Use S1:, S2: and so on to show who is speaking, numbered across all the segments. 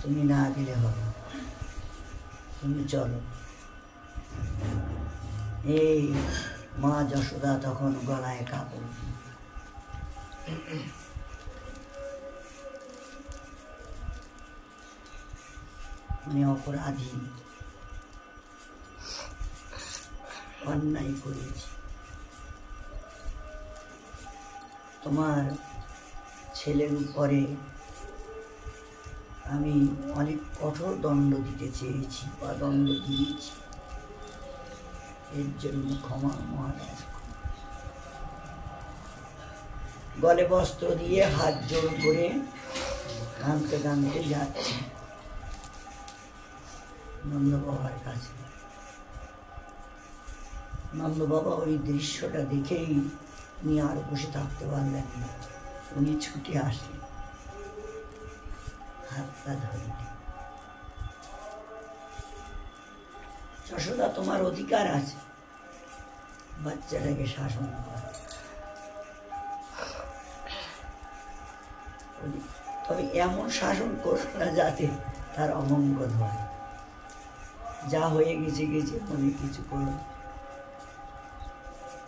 S1: তুমি না দিলে হবে, তুমি চলো। এই মা যশোদা তখন গলায় কাপড়, আমি অপরাধী, অন্যায় করেছি, তোমার ছেলের উপরে আমি অনেক কঠোর দণ্ড দিতে চেয়েছি বা দণ্ড দিয়েছি, এর জন্য ক্ষমা মহারাজ। গলে বস্ত্র দিয়ে হাত জোড় করে কাঁদতে কাঁদতে যাচ্ছে নন্দ বাবার কাছে। নন্দ বাবা ওই দৃশ্যটা দেখেই উনি আর বসে থাকতে পারলেন না, উনি ছুটে আসলেন, হাতটা ধরলেন। যশোদা, তোমার অধিকার আছে বাচ্চাটাকে শাসন করা, তবে এমন শাসন করো না যাতে তার অমঙ্গল হয়। যা হয়ে গেছে গেছে, মনে কিছু করো,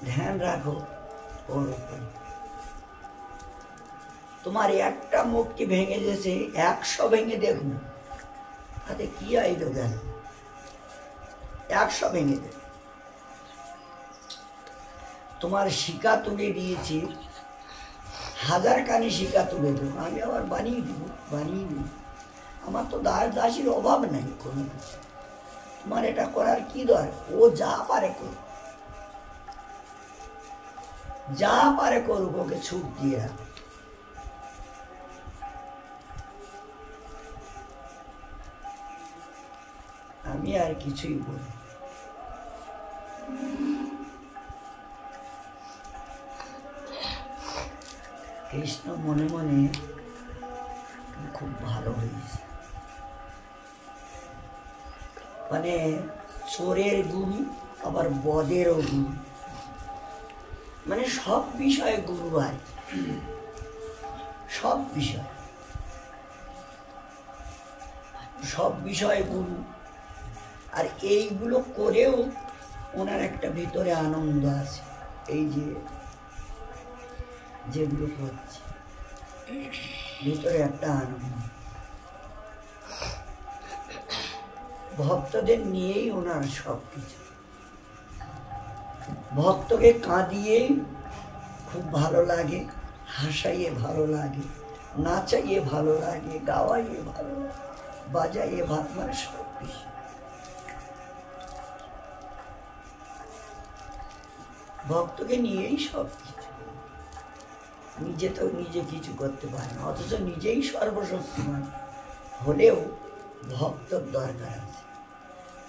S1: ধ্যান রাখো ওর উপরে। তোমার একটা মুক্তি ভেঙে গেছে, 100 ভেঙে দেখুন, তাতে কি আইলো গেল, 100 ভেঙে দেখ। তোমার শিকা তুলে দিয়েছি, 1000 কানি শিকা তুলে দেবো, আমি আবার বানিয়ে দিব, আমার তো দাস দাসীর অভাব নাই কোনো কিছু। তোমার এটা করার কি দরকার? ও যা পারে করুক, যা পারে করুক, ওকে ছুট দিয়ে রাখ। আমি আর কিছুই বলি। কৃষ্ণ মনে মনে খুব ভালো হয়েছে, মানে চোরের গুরু আবার বদেরও গুরু, মানে সব বিষয়ে গুরু আর সব বিষয়ে গুরু। আর এইগুলো করেও ওনার একটা ভিতরে আনন্দ আছে, এই যেগুলো করছে ভিতরে একটা আনন্দ। ভক্তদের নিয়েই ওনার সব কিছু, ভক্তকে কাঁদিয়েই খুব ভালো লাগে, হাসাইয়ে ভালো লাগে, নাচাইয়ে ভালো লাগে, গাওয়াইয়ে ভালো লাগে, বাজাইয়ে ভালো, মানে সব কিছু। ভক্তকে নিয়েই সব কিছু, নিজে তো নিজে কিছু করতে পারে না, অথচ নিজেই সর্বশক্তিমান হলেও ভক্তর দরকার আছে,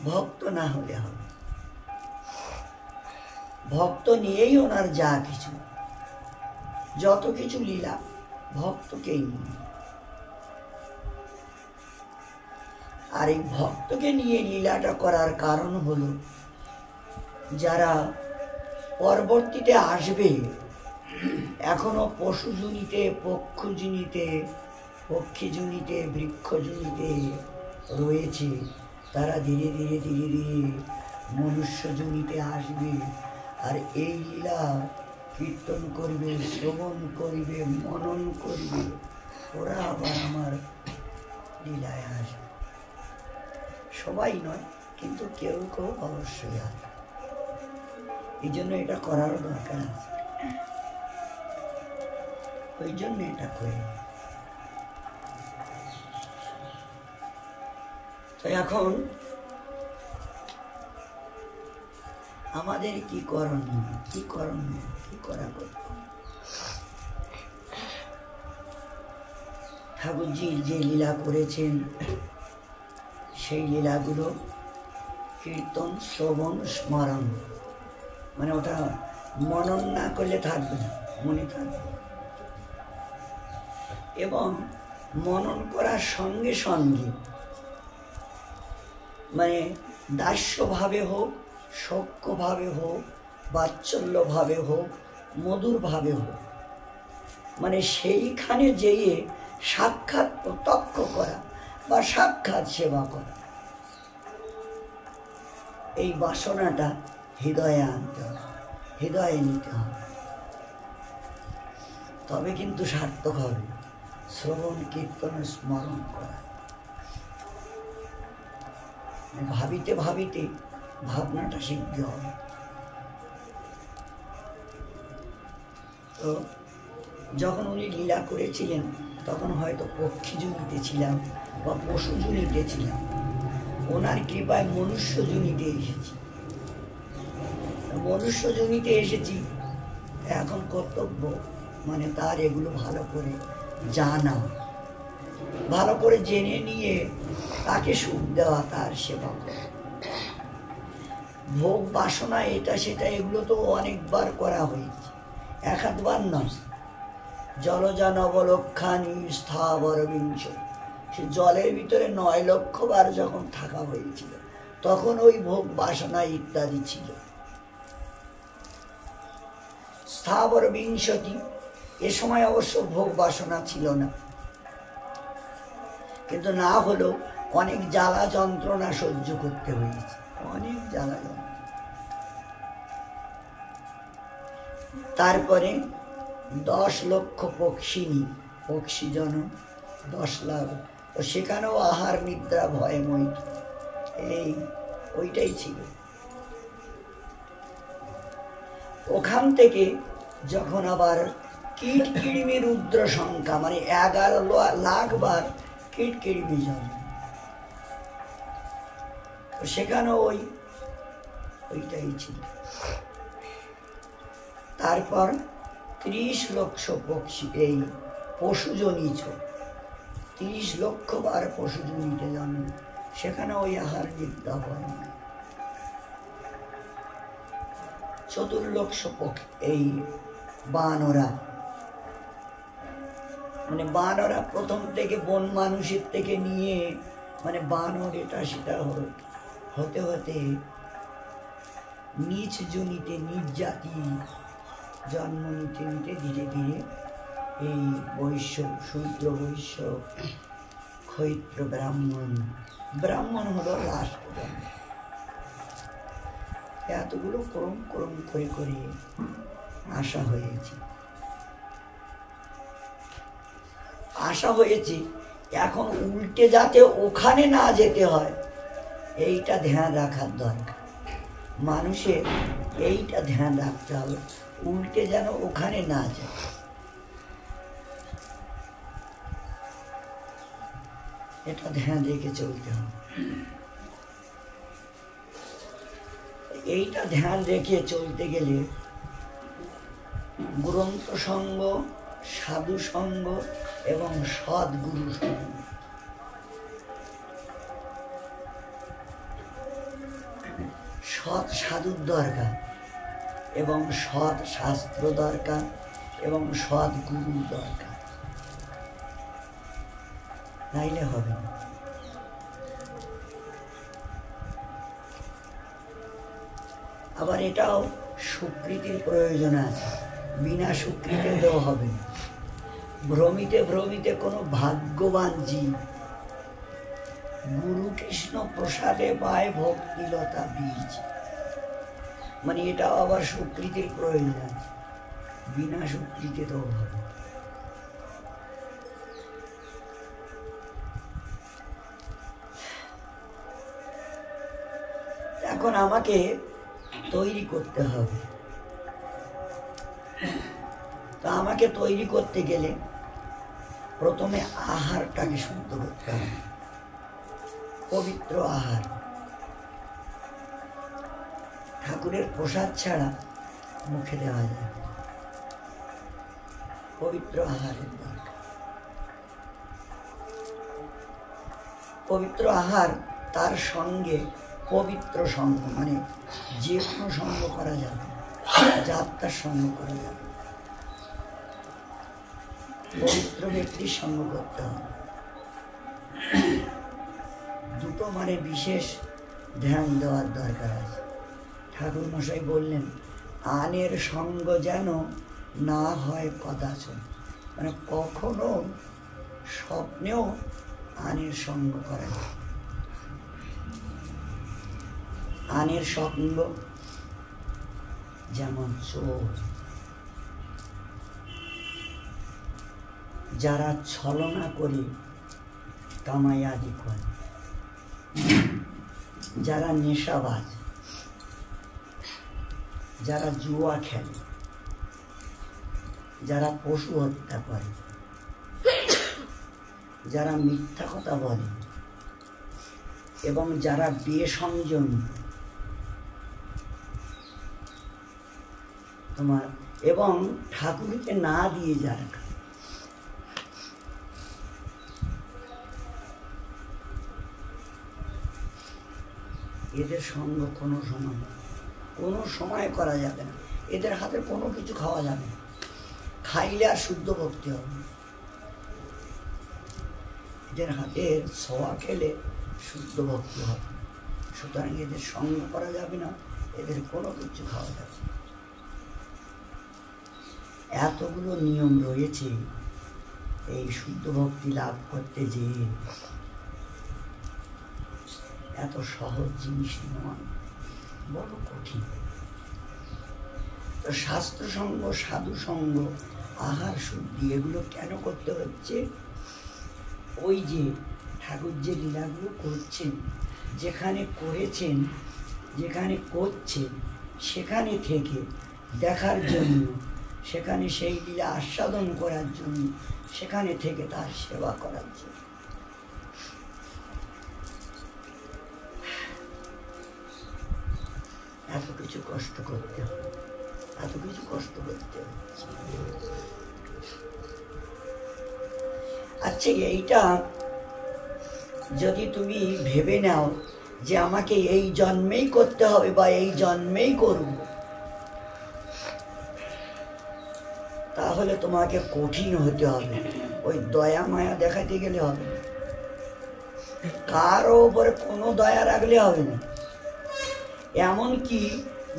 S1: ভক্ত না হলে হবে। ভক্ত নিয়েই ওনার যা কিছু, যত কিছু লীলা ভক্তকেই নিয়ে। আর এই ভক্তকে নিয়ে লীলাটা করার কারণ হলো, যারা পরবর্তীতে আসবে, এখনো পশুজনিতে, পক্ষীজনিতে, বৃক্ষজনিতে রয়েছে, তারা ধীরে ধীরে মনুষ্যজনিতে আসবে, আর এই লীলা কীর্তন করবে, শ্রবণ করবে, মনন করবে, ওরা আবার আমার লীলায় আসবে। সবাই নয়, কিন্তু কেউ কেউ অবশ্যই আসবে। এই জন্য এটা করার দরকার আছে, ওই জন্য এটা করে। তো এখন আমাদের কি করণীয়, কি করা করব? ঠাকুরজি যে লীলা করেছেন, সেই লীলাগুলো কীর্তন, শ্রবণ, স্মরণ, মানে ওটা মনন না করলে থাকবে না, মনে থাকবে। এবং মনন করার সঙ্গে সঙ্গে, মানে দাস্যভাবে হোক, সখ্যভাবে হোক, বাৎসল্যভাবে হোক, মধুরভাবে হোক, মানে সেইখানে যেয়ে সাক্ষাৎ প্রত্যক্ষ করা, বা সাক্ষাৎ সেবা করা, এই বাসনাটা হৃদয়ে আনতে হবে, হৃদয়ে নিতে হবে, তবে কিন্তু সার্থক হবে শ্রবণ কীর্তন স্মরণ করা। ভাবিতে ভাবিতে ভাবনাটা সিদ্ধ হবে। তো যখন উনি লীলা করেছিলেন তখন হয়তো পক্ষী জুনিতে ছিলাম বা পশু জুনিতে ছিলাম, ওনার কৃপায় মনুষ্য জুনিতে এসেছি। মনুষ্য জুনিতে এসেছি, এখন কর্তব্য মানে তার এগুলো ভালো করে জানা, ভালো করে জেনে নিয়ে তাকে সুখ দেওয়া, তার সেবা করা। ভোগ বাসনা এটা সেটা এগুলো তো অনেকবার করা হয়েছে, এক আধবার নয়। জলজা নবলক্ষানি স্থাবর বিংশ, সে জলের ভিতরে 9 লক্ষ বার যখন থাকা হয়েছিল তখন ওই ভোগ বাসনা ইত্যাদি ছিল। স্থাবর বিংশতি, এ সময় অবশ্য ভোগ বাসনা ছিল না, কিন্তু না হলেও অনেক জ্বালা যন্ত্রণা সহ্য করতে হয়েছে, অনেক জ্বালা যন্ত্রণা। তারপরে 10 লক্ষ পক্ষিণী, পক্ষীজন 10 লাখ, তো সেখানেও আহার নিদ্রা ভয় মৈত, এই ওইটাই ছিল। ওখান থেকে যখন আবার কীট কিড়িমি রুদ্র সংখ্যা মানে 11 লাখ বার কীট কিড়িমি জন্ম, সেখানেও ওইটাই ছিল। তারপর 30 লক্ষ পক্ষী, এই পশুজনিত 30 লক্ষ বার পশুজনিতে জন্ম, সেখানে ওই আহার নিদ্রা হয় না। 4 লক্ষ পক্ষী, এই বানরা, মানে বানরা প্রথম থেকে বন মানুষের থেকে নিয়ে মানে বানর এটা সেটা হতে হতে নিচ জনিতে নিজ জাতি জন্ম নিতে নিতে ধীরে ধীরে এই বৈশ্য, শূদ্র বৈশ্য, ক্ষৈত্র, ব্রাহ্মণ, ব্রাহ্মণ হলো লাস্ট জন্ম। এতগুলো ক্রম ক্রম করে করে আশা হয়েছে, আশা হয়েছে। এখন উল্টে যাতে ওখানে না যেতে হয় এইটা ধ্যান রাখার দরকার, মানুষের এইটা ধ্যান রাখতে হবে, উল্টে যেন ওখানে না যায়। এটা ধ্যান রেখে চলতে হবে। এইটা ধ্যান রেখে চলতে গেলে গ্রন্থ সঙ্গ, সাধু সঙ্গ এবং সদ্গুরু সঙ্গ, সৎ সাধুর দরকার এবং সৎ শাস্ত্র দরকার এবং সৎ গুরুর দরকার, নাইলে হবে না। আবার এটাও স্বীকৃতির প্রয়োজন আছে, বিনা স্বীকৃতিতেও হবে না। ভ্রমিতে ভ্রমিতে কোনো ভাগ্যবান জীব গুরু কৃষ্ণ প্রসাদে পায় ভক্তিলতা বীজ, মানে এটাও আবার স্বীকৃতির প্রয়োজন আছে, বিনা স্বীকৃতিতেও হবে। এখন আমাকে তৈরি করতে হবে, তা আমাকে তৈরি করতে গেলে প্রথমে আহারটাকে শুদ্ধ করতে হবে, পবিত্র আহার। ঠাকুরের প্রসাদ ছাড়া মুখে দেওয়া যায়, পবিত্র আহারের দরকার। পবিত্র আহার, তার সঙ্গে পবিত্র সঙ্গ, মানে যে কোনো সঙ্গ করা যাবে, যাত্রার সঙ্গ করা যাবে, পবিত্র ব্যক্তির সঙ্গ করতে হবে। দুটো মানে বিশেষ ধ্যান দেওয়ার দরকার আছে। ঠাকুর মশাই বললেন, আনের সঙ্গ যেন না হয় কদাচন, মানে কখনো স্বপ্নেও আনের সঙ্গ করা যায়। আনের সঙ্গ যেমন চোর, যারা ছলনা করে কামাইয়াদি করে, যারা নেশাবাজ, যারা জুয়া খেলে, যারা পশু হত্যা করে, যারা মিথ্যা কথা বলে এবং যারা বেসংযমী তোমার এবং ঠাকুরকে না দিয়ে যারা, এদের সঙ্গ কোনো সময় করা যাবে না। এদের হাতে কোনো কিছু খাওয়া যাবে না, খাইলে আর শুদ্ধ ভক্তি হবে। এদের হাতের ছোঁয়া খেলে শুদ্ধ ভক্তি হবে। সুতরাং এদের সঙ্গ করা যাবে না, এদের কোনো কিছু খাওয়া যাবে না। এতগুলো নিয়ম রয়েছে এই শুদ্ধ ভক্তি লাভ করতে, যে এত সহজ জিনিস নয়, বড় কঠিন। তো শাস্ত্র সঙ্গ, সাধু সঙ্গ, আহার শুদ্ধি এগুলো কেন করতে হচ্ছে? ওই যে ঠাকুর যে লীলাগুলো করছেন, যেখানে করেছেন, যেখানে করছেন সেখানে থেকে দেখার জন্য, সেখানে সেই লীলা আস্বাদন করার জন্য, সেখানে থেকে তার সেবা করার জন্য। এত কিছু কষ্ট করতে হবে, এত কিছু কষ্ট করতে হচ্ছে। আচ্ছা, এইটা যদি তুমি ভেবে নাও যে আমাকে এই জন্মেই করতে হবে বা এই জন্মেই করব, তাহলে তোমাকে কঠিন হতে হবে। ওই দয়া মায়া দেখাতে গেলে হবে না, কারো উপরে কোনো দয়া রাখলে হবে না। এমনকি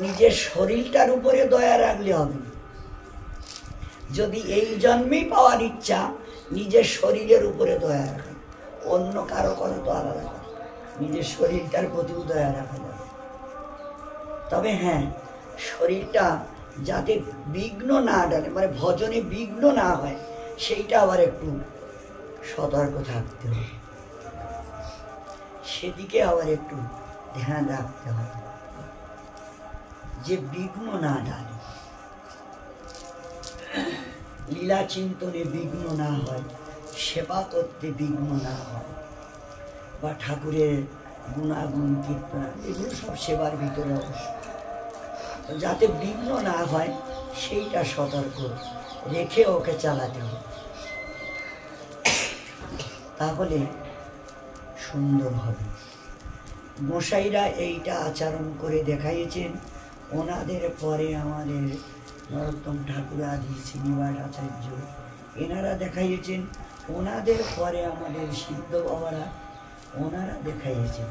S1: নিজের শরীরটার উপরে দয়া রাখলে হবে না। যদি এই জন্মেই পাওয়ার ইচ্ছা, নিজের শরীরের উপরে দয়া রাখা, অন্য কারো কথা তো আলাদা কথা, নিজের শরীরটার প্রতিও দয়া রাখা যাবে। তবে হ্যাঁ, শরীরটা যাতে বিঘ্ন না ডালে, মানে ভজনে বিঘ্ন না হয়, সেইটা আবার একটু সতর্ক থাকতে হবে, সেদিকে আবার একটু ধ্যান রাখতে হবে যে বিঘ্ন না ডালে, লীলা চিন্তনে বিঘ্ন না হয়, সেবা করতে বিঘ্ন না হয়, বা ঠাকুরের গুণাগুণ কীর্তন এগুলো সব সেবার ভিতরে অবশ্য, যাতে বিঘ্ন না হয় সেইটা সতর্ক রেখে ওকে চালাতে হবে, তাহলে সুন্দর হবে। গোসাইরা এইটা আচরণ করে দেখাইয়েছেন। ওনাদের পরে আমাদের নরোত্তম ঠাকুর আদি শ্রীনিবাস আচার্য এনারা দেখাইয়েছেন। ওনাদের পরে আমাদের সিদ্ধ বাবারা ওনারা দেখাইয়েছেন।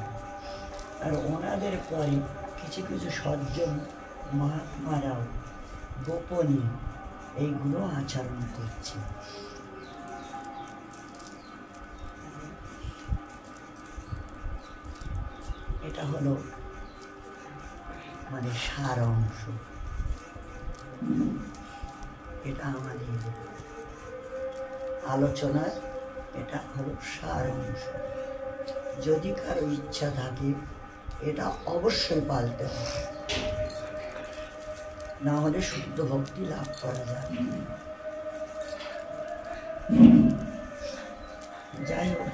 S1: আর ওনাদের পরে কিছু কিছু সজ্জন মহাত্মারাও গোপনে এইগুলো আচরণ করছে। এটা হলো মানে সার অংশ, এটা আমাদের আলোচনার এটা হলো সার অংশ। যদি কারো ইচ্ছা থাকে এটা অবশ্যই পাল্টে হবে, না হলে শুদ্ধ ভক্তি লাভ করা যাবে। যাই হোক,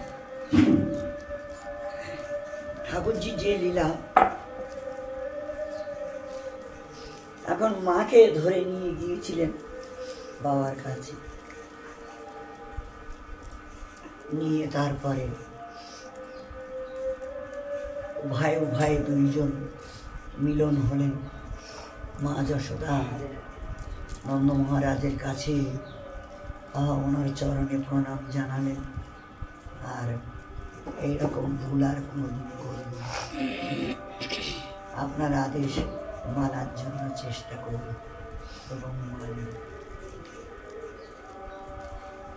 S1: ঠাকুরজি যে লীলা, এখন মাকে ধরে নিয়ে গিয়েছিলেন বাবার কাছে, নিয়ে তারপরে উভয় দুইজন মিলন হলেন। মা যশোদা নন্দ মহারাজের কাছে ওনার চরণে প্রণাম জানালেন, আর এইরকম ভুল আর কোনোদিন করব না, আপনার আদেশ মানার জন্য চেষ্টা করব এবং মানি।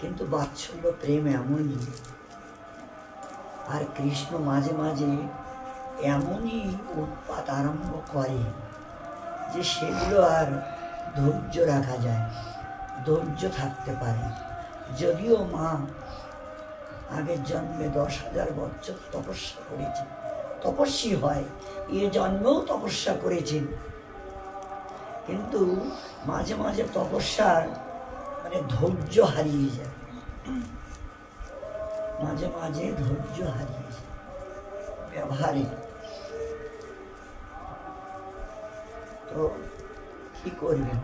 S1: কিন্তু বাৎসল্য প্রেম এমনই, আর কৃষ্ণ মাঝে মাঝে এমনই উৎপাত আরম্ভ করে যে সেগুলো আর ধৈর্য রাখা যায়, ধৈর্য থাকতে পারে। যদিও মা আগের জন্মে 10,000 বছর তপস্যা করেছেন, তপস্বী হয়, এ জন্মেও তপস্যা করেছেন, কিন্তু মাঝে মাঝে তপস্যার মানে ধৈর্য হারিয়ে যায়, মাঝে মাঝে ধৈর্য হারিয়ে যায় ব্যবহারে। তো কি করবেন,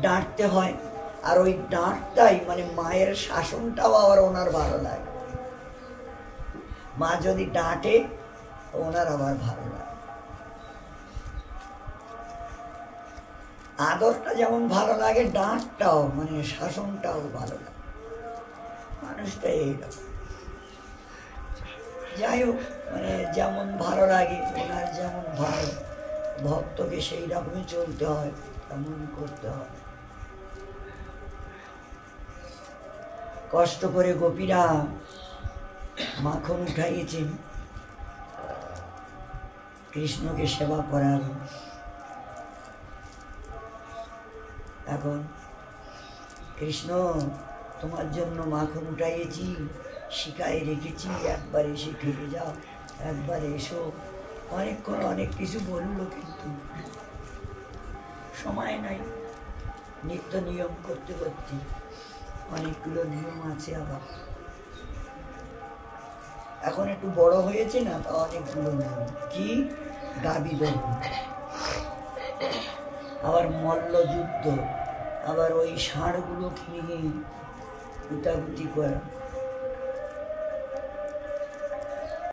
S1: ডাঁটতে হয়। আর ওই ডাঁটটাই মানে মায়ের শাসনটাও আবার ওনার ভালো লাগে। মা যদি ডাঁটে ওনার আবার ভালো লাগে। আদরটা যেমন ভালো লাগে, ডাঁটটাও মানে শাসনটাও ভালো লাগে। মানুষটা এইরকম। যাই হোক, মানে যেমন ভালো লাগে, ওনার যেমন ভালো, ভক্তকে সেই রকমই চলতে হয়, তেমন করতে হয়। কষ্ট করে গোপীরা মাখন উঠাইয়েছেন কৃষ্ণকে সেবা করার। এখন কৃষ্ণ তোমার জন্য মাখন উঠাইয়েছি, শিকায় রেখেছি, একবার এসে ফিরে যাও, একবার এসো। অনেকক্ষণ অনেক কিছু বললো, কিন্তু সময় নাই। নিত্য নিয়ম করতে করতে অনেকগুলো নিয়ম আছে। আবার এখন একটু বড় হয়েছে না, তা অনেকগুলো নিয়ম। কি গাবি দহন, আবার মল্লযুদ্ধ, আবার ওই ষাঁড়গুলো কিনে গুতাগুতি করা,